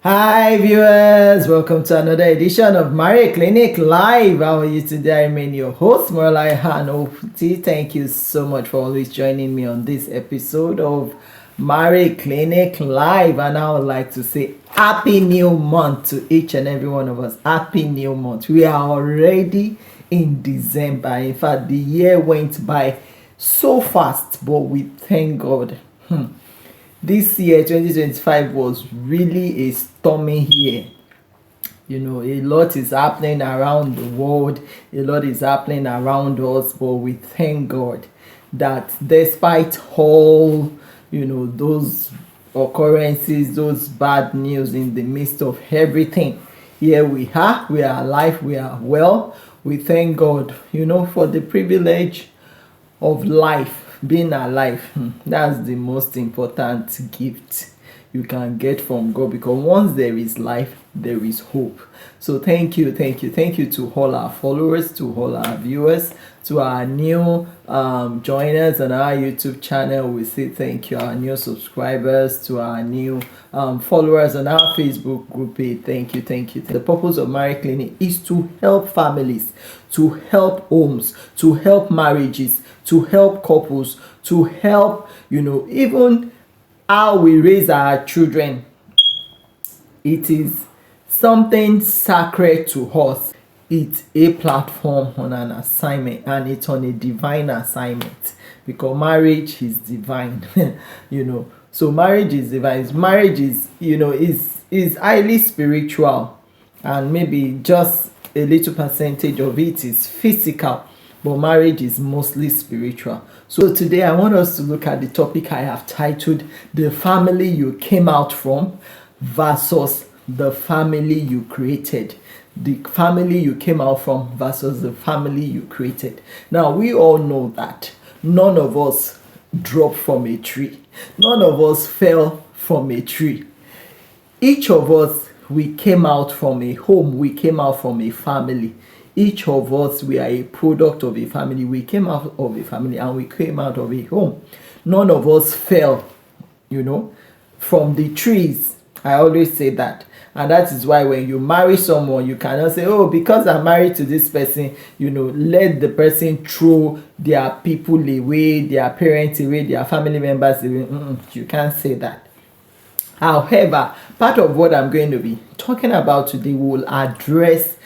Hi viewers, welcome to another edition of Marriage Clinic Live. How are you today? I remain your host, Morlai Hanofti. Thank you so much for always joining me on this episode of Marriage Clinic Live. And I would like to say Happy New Month to each and every one of us. Happy New Month. We are already in December. In fact, the year went by so fast, but we thank God. This year 2025 was really a stormy year. A lot is happening around the world, a lot is happening around us, but we thank God that despite all those occurrences, those bad news, in the midst of everything, here we are alive, we are well. We thank God for the privilege of life, being alive. That's the most important gift you can get from God, because once there is life, there is hope. So thank you to all our followers, to all our viewers, to our new joiners on our YouTube channel. We say thank you. Our new subscribers, to our new followers on our Facebook group page. Thank you. The purpose of Marriage Clinic is to help families, to help homes, to help marriages, to help couples, to help even how we raise our children. It is something sacred to us. It's a platform on an assignment, and it's on a divine assignment, because marriage is divine. So marriage is divine. Marriage is highly spiritual, and maybe just a little percentage of it is physical, but marriage is mostly spiritual. So today I want us to look at the topic I have titled "The Family You Came Out From versus the Family You Created." The family you came out from versus the family you created. Now, we all know that none of us dropped from a tree. None of us fell from a tree. Each of us, we came out from a home. We came out from a family. Each of us, we are a product of a family. We came out of a family and we came out of a home. None of us fell, from the trees. I always say that. And that is why when you marry someone, you cannot say, oh, because I'm married to this person, let the person throw their people away, their parents away, their family members away. You can't say that. However, part of what I'm going to be talking about today will address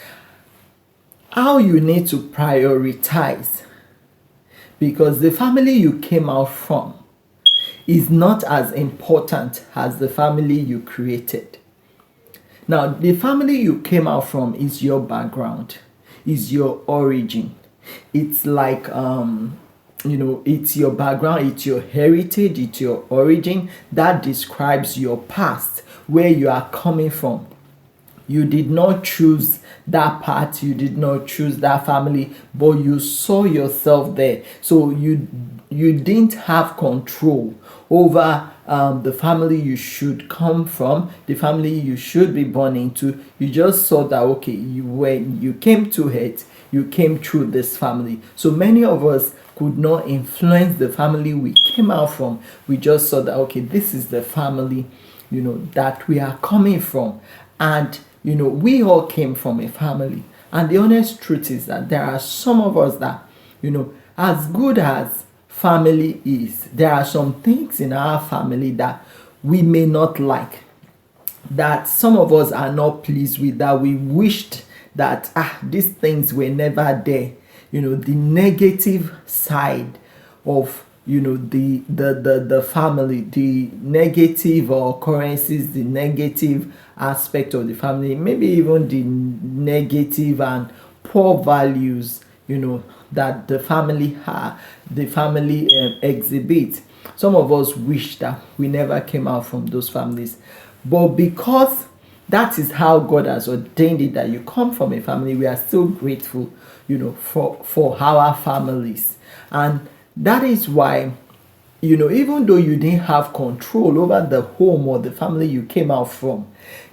how you need to prioritize, because the family you came out from is not as important as the family you created. Now, the family you came out from is your background, is your origin. It's like, it's your background, it's your heritage, it's your origin that describes your past, where you are coming from. You did not choose that path, you did not choose that family, but you saw yourself there. So you didn't have control over the family you should come from, the family you should be born into. You just saw that, okay, when you came to it, you came through this family. So many of us could not influence the family we came out from. We just saw that, okay, this is the family, that we are coming from. And, we all came from a family. And the honest truth is that there are some of us that, as good as family is, there are some things in our family that we may not like, that some of us are not pleased with, that we wished that these things were never there. The negative side of the family, the negative occurrences, the negative aspect of the family, maybe even the negative and poor values that the family exhibits. Some of us wish that we never came out from those families, but because that is how God has ordained it, that you come from a family, we are still grateful for our families. And that is why even though you didn't have control over the home or the family you came out from,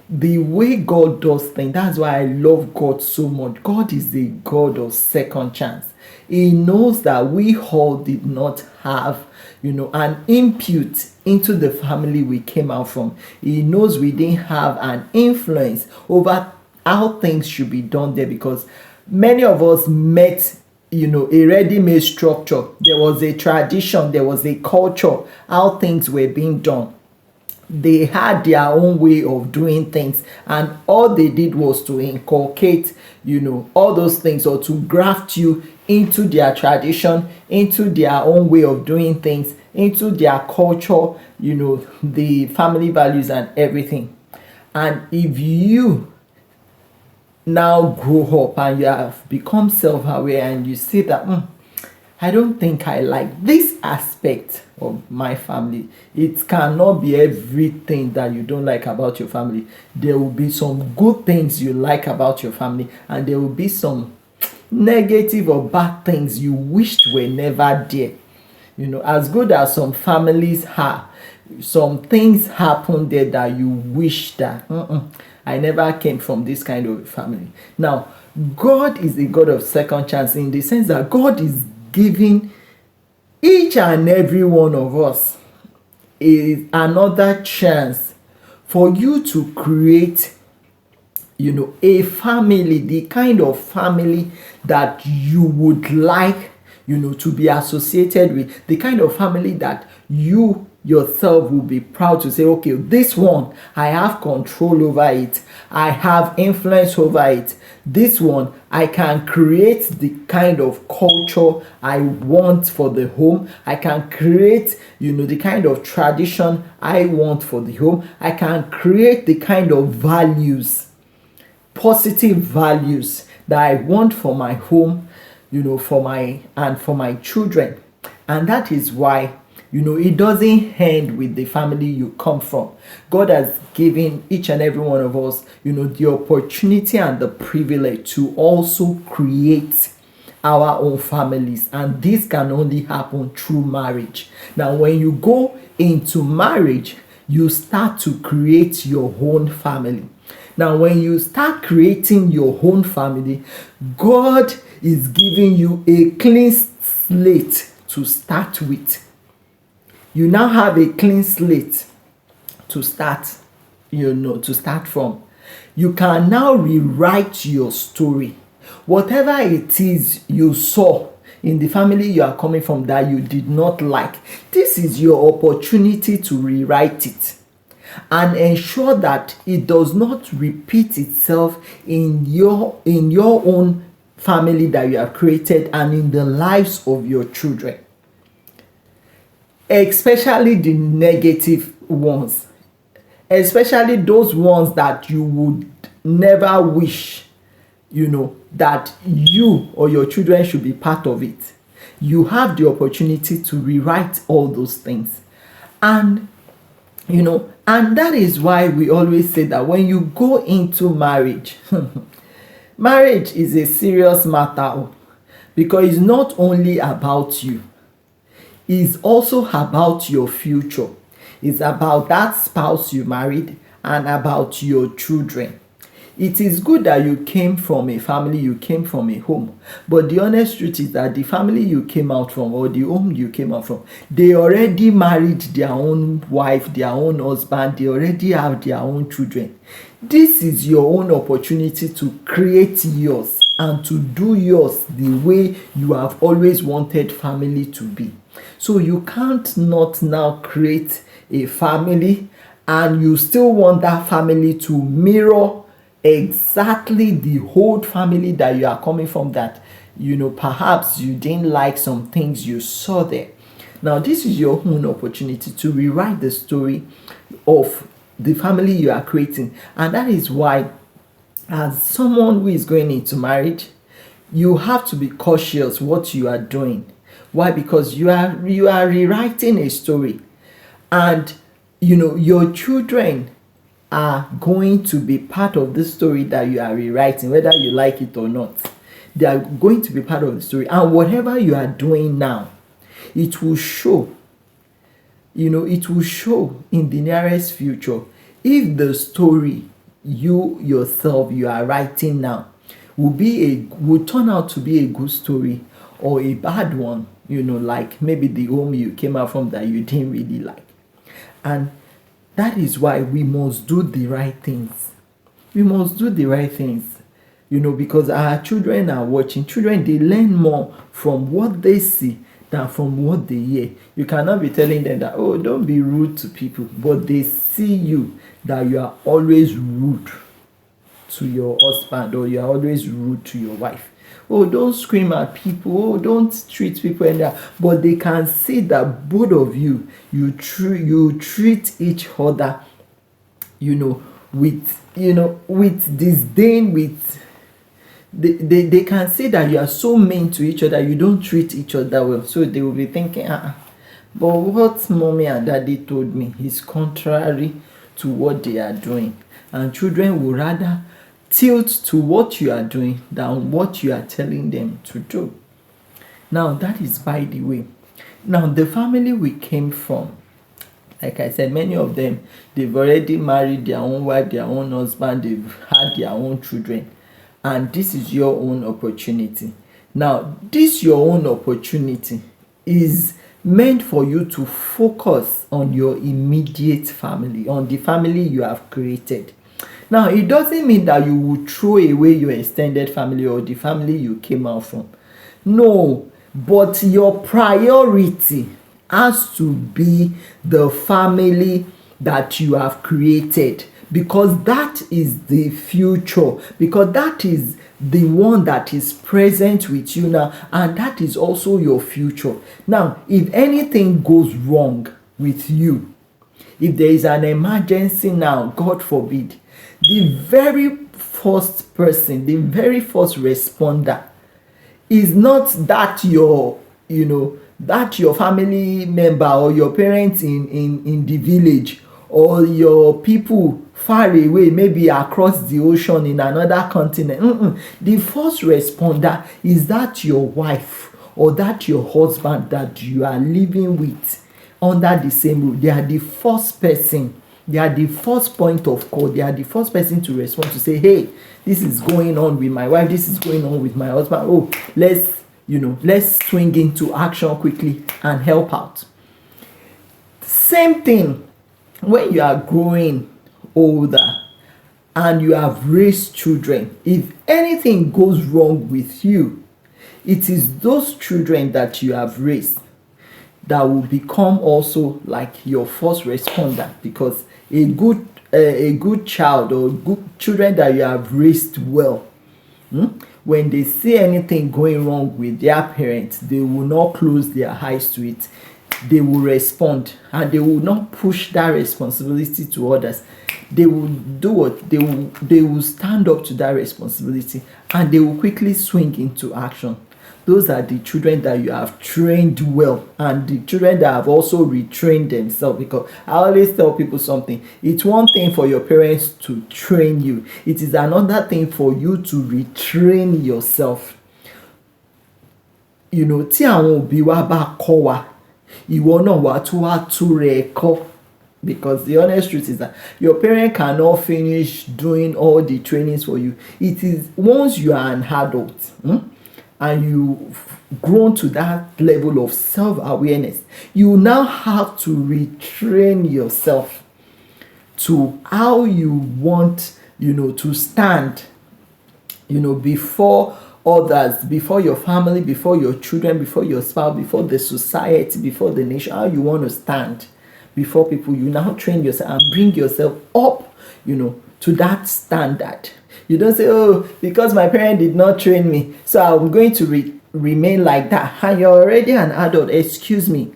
the way God does things, that's why I love God so much. God is the God of second chance. He knows that we all did not have, an input into the family we came out from. He knows we didn't have an influence over how things should be done there, because many of us met, a ready-made structure. There was a tradition, there was a culture, how things were being done. They had their own way of doing things, and all they did was to inculcate, all those things, or to graft you into their tradition, into their own way of doing things, into their culture, the family values and everything. And if you now grow up and you have become self-aware and you see that, I don't think I like this aspect of my family. It cannot be everything that you don't like about your family. There will be some good things you like about your family, and there will be some negative or bad things you wished were never there. As good as some families are, some things happen there that you wish that I never came from this kind of family. Now, God is a God of second chance, in the sense that God is giving each and every one of us is another chance for you to create, a family, the kind of family that you would like, to be associated with, the kind of family that you yourself will be proud to say, okay, this one, I have control over it, I have influence over it. This one, I can create the kind of culture I want for the home. I can create, the kind of tradition I want for the home. I can create the kind of values, positive values that I want for my home, for my children. And that is why, it doesn't end with the family you come from. God has given each and every one of us, the opportunity and the privilege to also create our own families. And this can only happen through marriage. Now, when you go into marriage, you start to create your own family. Now, when you start creating your own family, God is giving you a clean slate to start with. You now have a clean slate to start, from. You can now rewrite your story. Whatever it is you saw in the family you are coming from that you did not like, this is your opportunity to rewrite it and ensure that it does not repeat itself in your own family that you have created and in the lives of your children. Especially the negative ones, especially those ones that you would never wish, that you or your children should be part of it. You have the opportunity to rewrite all those things. And, and that is why we always say that when you go into marriage, marriage is a serious matter, because it's not only about you. Is also about your future. It's about that spouse you married and about your children. It is good that you came from a family, you came from a home. But the honest truth is that the family you came out from, or the home you came out from, they already married their own wife, their own husband, they already have their own children. This is your own opportunity to create yours and to do yours the way you have always wanted family to be. So you can't not now create a family and you still want that family to mirror exactly the old family that you are coming from, that perhaps you didn't like some things you saw there. Now, this is your own opportunity to rewrite the story of the family you are creating. And that is why, as someone who is going into marriage, you have to be cautious what you are doing. Why? Because you are rewriting a story, and your children are going to be part of the story that you are rewriting, whether you like it or not. They are going to be part of the story, and whatever you are doing now, it will show. It will show in the nearest future if the story you yourself you are writing now will turn out to be a good story, or a bad one, like maybe the home you came out from that you didn't really like. And that is why we must do the right things. We must do the right things, because our children are watching. Children, they learn more from what they see than from what they hear. You cannot be telling them that, oh, don't be rude to people, but they see you that you are always rude to your husband, or you are always rude to your wife. Oh, don't scream at people. Oh, don't treat people anyhow. But they can see that both of you, you treat each other, with disdain, with they can see that you are so mean to each other. You don't treat each other well. So they will be thinking, but what mommy and daddy told me is contrary to what they are doing. And children will rather tilt to what you are doing than what you are telling them to do. Now, that is by the way. Now, the family we came from, like I said, many of them, they've already married their own wife, their own husband, they've had their own children. And this is your own opportunity. Now, this your own opportunity is meant for you to focus on your immediate family, on the family you have created. Now, it doesn't mean that you will throw away your extended family or the family you came out from. No, but your priority has to be the family that you have created, because that is the future, because that is the one that is present with you now, and that is also your future. Now, if anything goes wrong with you, if there is an emergency now, God forbid, the very first person, the very first responder is not that your family member or your parents in the village, or your people far away, maybe across the ocean in another continent. The first responder is that your wife or that your husband that you are living with under the same roof. They are the first person. They are the first point of call. They are the first person to respond, to say, hey, this is going on with my wife. This is going on with my husband. Oh, let's swing into action quickly and help out. Same thing when you are growing older and you have raised children. If anything goes wrong with you, it is those children that you have raised that will become also like your first responder, because a good child or good children that you have raised well, when they see anything going wrong with their parents, they will not close their eyes to it. They will respond, and they will not push that responsibility to others. They will do what? They will stand up to that responsibility, and they will quickly swing into action. Those are the children that you have trained well, and the children that have also retrained themselves. Because I always tell people something. It's one thing for your parents to train you. It is another thing for you to retrain yourself. Tí àwọn òbí wa bá kọ́ wa, ìwọ náà wà tún wá tú rẹ̀ kọ́. Because the honest truth is that your parent cannot finish doing all the trainings for you. It is once you are an adult, and you've grown to that level of self-awareness, you now have to retrain yourself to how you want, to stand, before others, before your family, before your children, before your spouse, before the society, before the nation, how you want to stand before people. You now train yourself and bring yourself up, to that standard. You don't say, oh, because my parent did not train me, so I'm going to remain like that. And you're already an adult. Excuse me.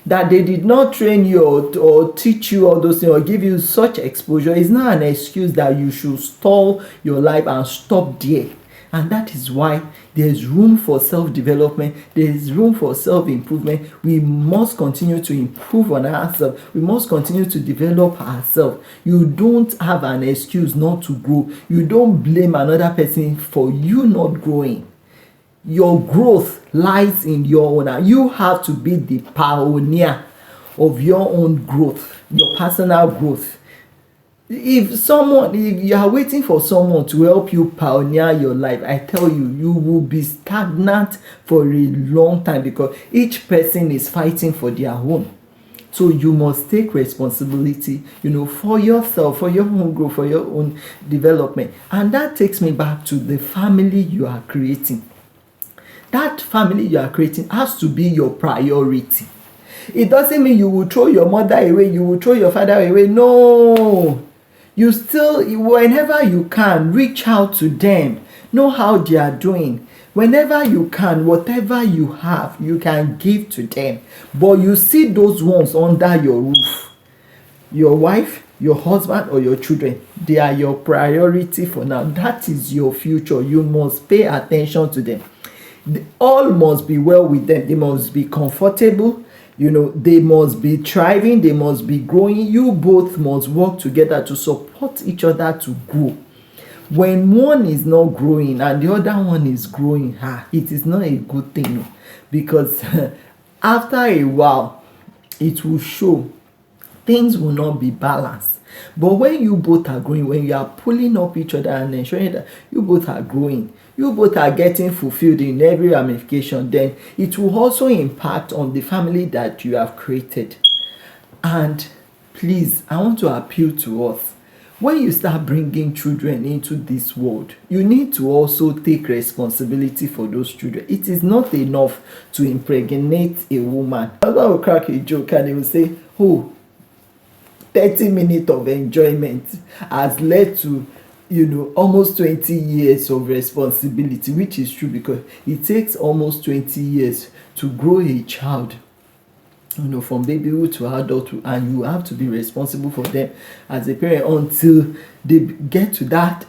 That they did not train you or teach you all those things or give you such exposure is not an excuse that you should stall your life and stop there. And that is why there's room for self-development. There's room for self-improvement. We must continue to improve on ourselves. We must continue to develop ourselves. You don't have an excuse not to grow. You don't blame another person for you not growing. Your growth lies in your own. You have to be the pioneer of your own growth, your personal growth. If you are waiting for someone to help you pioneer your life, I tell you, you will be stagnant for a long time, because each person is fighting for their own. So you must take responsibility, for yourself, for your own growth, for your own development. And that takes me back to the family you are creating. That family you are creating has to be your priority. It doesn't mean you will throw your mother away, you will throw your father away. No. You still, whenever you can, reach out to them. Know how they are doing. Whenever you can, whatever you have, you can give to them. But you see those ones under your roof. Your wife, your husband, or your children, they are your priority for now. That is your future. You must pay attention to them. All must be well with them. They must be comfortable. They must be thriving. They must be growing. You both must work together to support each other to grow. When one is not growing and the other one is growing, it is not a good thing, because after a while it will show things will not be balanced. But when you both are growing, when you are pulling up each other and ensuring that you both are growing, you both are getting fulfilled in every ramification, then it will also impact on the family that you have created. And please, I want to appeal to us. When you start bringing children into this world, you need to also take responsibility for those children. It is not enough to impregnate a woman. I will crack a joke and they will say, 30 minutes of enjoyment has led to almost 20 years of responsibility, which is true, because it takes almost 20 years to grow a child, from babyhood to adulthood, and you have to be responsible for them as a parent until they get to that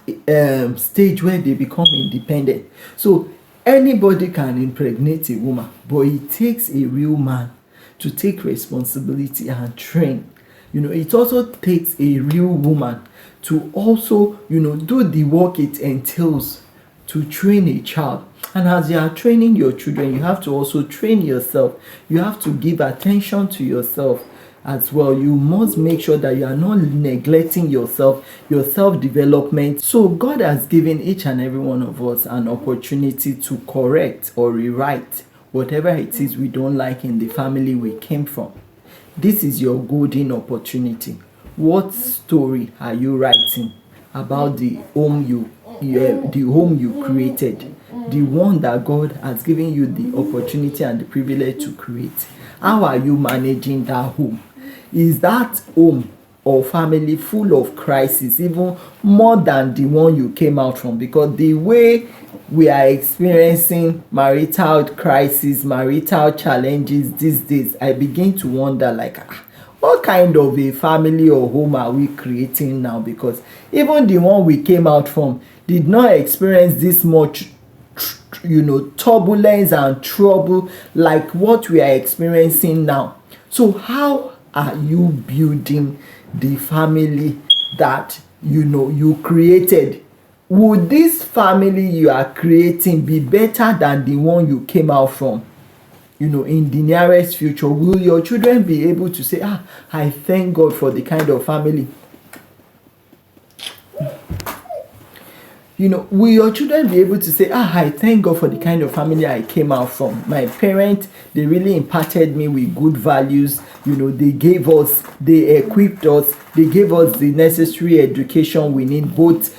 stage where they become independent. So anybody can impregnate a woman, but it takes a real man to take responsibility and train. It also takes a real woman to also, do the work it entails to train a child. And as you are training your children, you have to also train yourself. You have to give attention to yourself as well. You must make sure that you are not neglecting yourself, your self-development. So God has given each and every one of us an opportunity to correct or rewrite whatever it is we don't like in the family we came from. This is your golden opportunity. What story are you writing about the home you created, the one that God has given you the opportunity and the privilege to create? How are you managing that home? Is that home or family full of crisis, even more than the one you came out from? Because the way we are experiencing marital crisis, marital challenges these days, I begin to wonder, what kind of a family or home are we creating now? Because even the one we came out from did not experience this much turbulence and trouble like what we are experiencing now. So how are you building the family that you created? Would this family you are creating be better than the one you came out from? In the nearest future, will your children be able to say, I thank God for the kind of family? Will your children be able to say, I thank God for the kind of family I came out from? My parents, they really imparted me with good values. They equipped us, they gave us the necessary education we need, both,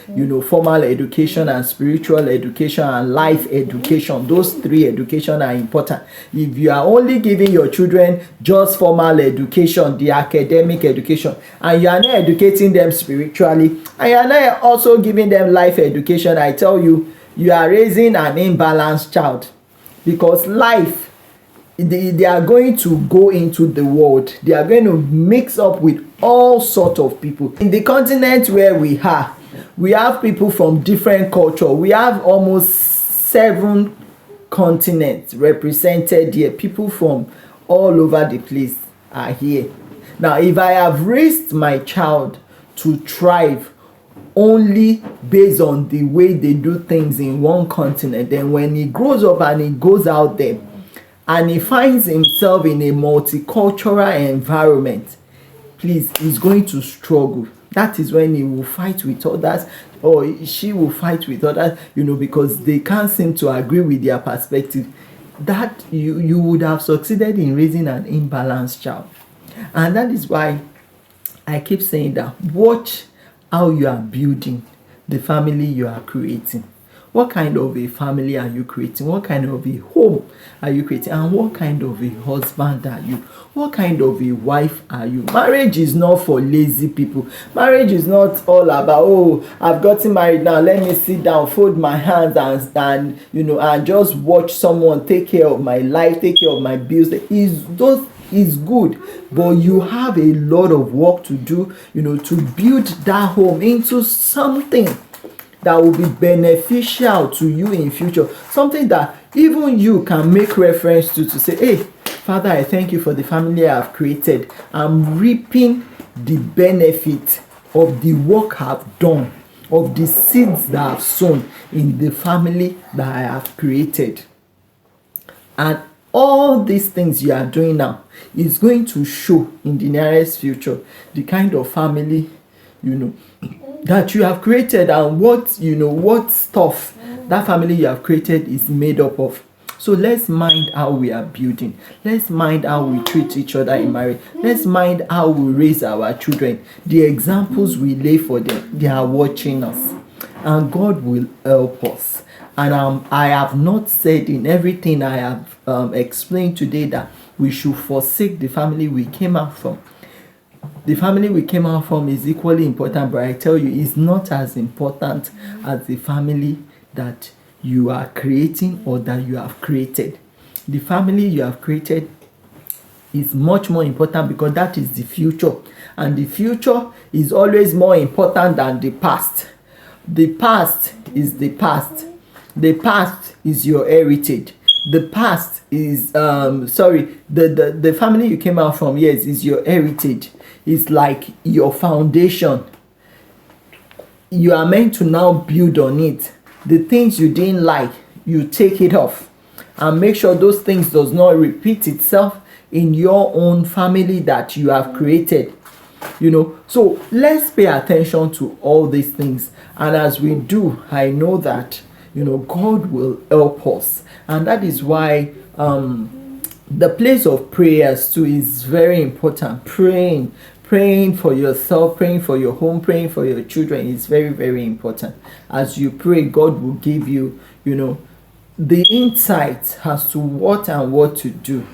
formal education and spiritual education and life education. Those three education are important. If you are only giving your children just formal education, the academic education, and you are not educating them spiritually, and you are not also giving them life education, I tell you, you are raising an imbalanced child. Because life, they are going to go into the world. They are going to mix up with all sorts of people. In the continent where we are, we have people from different culture. We have almost 7 continents represented here. People from all over the place are here. Now, if I have raised my child to thrive only based on the way they do things in one continent, then when he grows up and he goes out there and he finds himself in a multicultural environment, please, he's going to struggle. that is when he will fight with others, or she will fight with others, because they can't seem to agree with their perspective. That you would have succeeded in raising an imbalanced child. And that is why I keep saying that watch how you are building the family you are creating. What kind of a family are you creating? What kind of a home are you creating? And what kind of a husband are you? What kind of a wife are you? Marriage is not for lazy people. Marriage is not all about, oh, I've gotten married now, let me sit down, fold my hands and just watch someone take care of my life, take care of my bills. Is good, but you have a lot of work to do, to build that home into something that will be beneficial to you in future, something that even you can make reference to say, hey, Father, I thank you for the family I have created. I'm reaping the benefit of the work I've done, of the seeds that I've sown in the family that I have created. And all these things you are doing now is going to show in the nearest future the kind of family that you have created, and what stuff that family you have created is made up of. So let's mind how we are building. Let's mind how we treat each other in marriage. Let's mind how we raise our children. The examples we lay for them, they are watching us, and God will help us. And I have not said in everything I have explained today that we should forsake the family we came out from. The family we came out from is equally important, but I tell you, it's not as important as the family that you are creating or that you have created. The family you have created is much more important, because that is the future. And the future is always more important than the past. The past is the past. The past is your heritage. The past is the family you came out from, yes, is your heritage. It's like your foundation. You are meant to now build on it. The things you didn't like, you take it off and make sure those things does not repeat itself in your own family that you have created. So let's pay attention to all these things, and as we do, I know that God will help us. And that is why the place of prayers too is very important. Praying for yourself, praying for your home, praying for your children is very, very important. As you pray, God will give you, the insights as to what to do,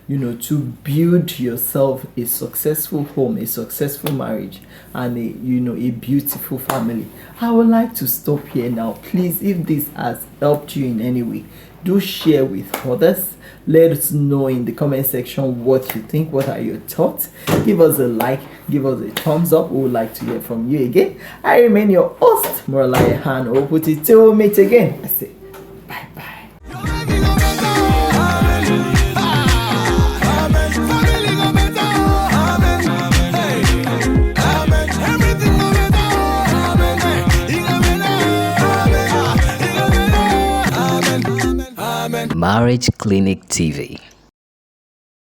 to build yourself a successful home, a successful marriage, and a beautiful family. I would like to stop here now. Please, if this has helped you in any way, do share with others. Let us know in the comment section what you think. What are your thoughts? Give us a like, give us a thumbs up. We would like to hear from you again. I remain your host, Moralaya Han Oputi. Till we meet again, I say bye bye. Marriage Clinic TV.